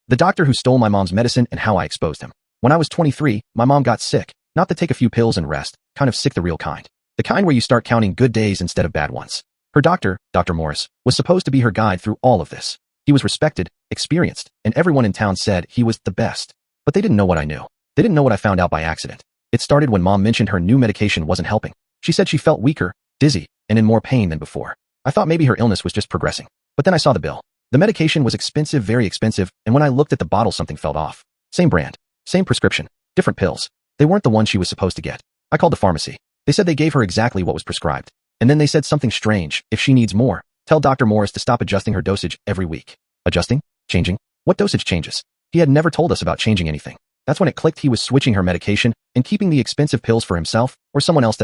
The doctor who stole my mom's medicine and how I exposed him. When I was 23, my mom got sick. Not to take a few pills and rest, kind of sick the real kind. The kind where you start counting good days instead of bad ones. Her doctor, Dr. Morris, was supposed to be her guide through all of this. He was respected, experienced, and everyone in town said he was the best. But they didn't know what I knew. They didn't know what I found out by accident. It started when Mom mentioned her new medication wasn't helping. She said she felt weaker, dizzy, and in more pain than before. I thought maybe her illness was just progressing. But then I saw the bill. The medication was expensive, very expensive, and when I looked at the bottle something felt off. Same brand, same prescription, different pills. They weren't the ones she was supposed to get. I called the pharmacy. They said they gave her exactly what was prescribed. And then they said something strange. If she needs more, tell Dr. Morris to stop adjusting her dosage every week. Adjusting? Changing? What dosage changes? He had never told us about changing anything. That's when it clicked he was switching her medication and keeping the expensive pills for himself or someone else.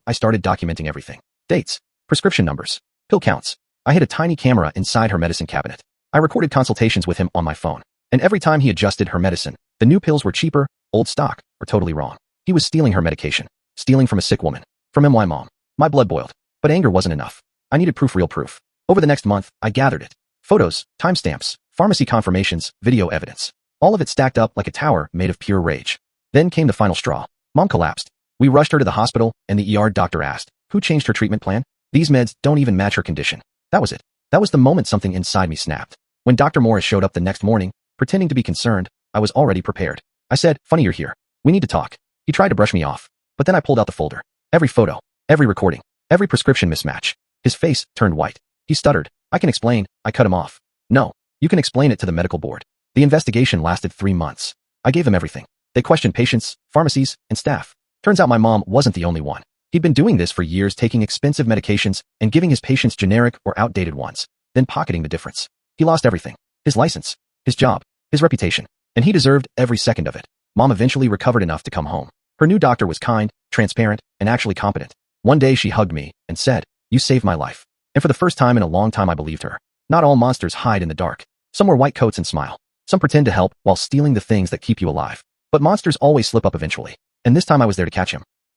I started documenting everything. Dates, prescription numbers, pill counts. I hid a tiny camera inside her medicine cabinet. I recorded consultations with him on my phone. And every time he adjusted her medicine, the new pills were cheaper, old stock, or totally wrong. He was stealing her medication. Stealing from a sick woman. From my mom. My blood boiled. But anger wasn't enough. I needed proof, real proof. Over the next month, I gathered it. Photos, timestamps, pharmacy confirmations, video evidence. All of it stacked up like a tower made of pure rage. Then came the final straw. Mom collapsed. We rushed her to the hospital, and the ER doctor asked, who changed her treatment plan? These meds don't even match her condition. That was it. That was the moment something inside me snapped. When Dr. Morris showed up the next morning, pretending to be concerned, I was already prepared. I said, funny you're here. We need to talk. He tried to brush me off. But then I pulled out the folder. Every photo, every recording, every prescription mismatch. His face turned white. He stuttered. I can explain. I cut him off. No, you can explain it to the medical board. The investigation lasted 3 months. I gave them everything. They questioned patients, pharmacies, and staff. Turns out my mom wasn't the only one. He'd been doing this for years, taking expensive medications and giving his patients generic or outdated ones, then pocketing the difference. He lost everything. His license, his job, his reputation, and he deserved every second of it. Mom eventually recovered enough to come home. Her new doctor was kind, transparent, and actually competent. One day she hugged me and said, you saved my life. And for the first time in a long time I believed her. Not all monsters hide in the dark. Some wear white coats and smile. Some pretend to help while stealing the things that keep you alive. But monsters always slip up eventually. And this time I was there to catch him.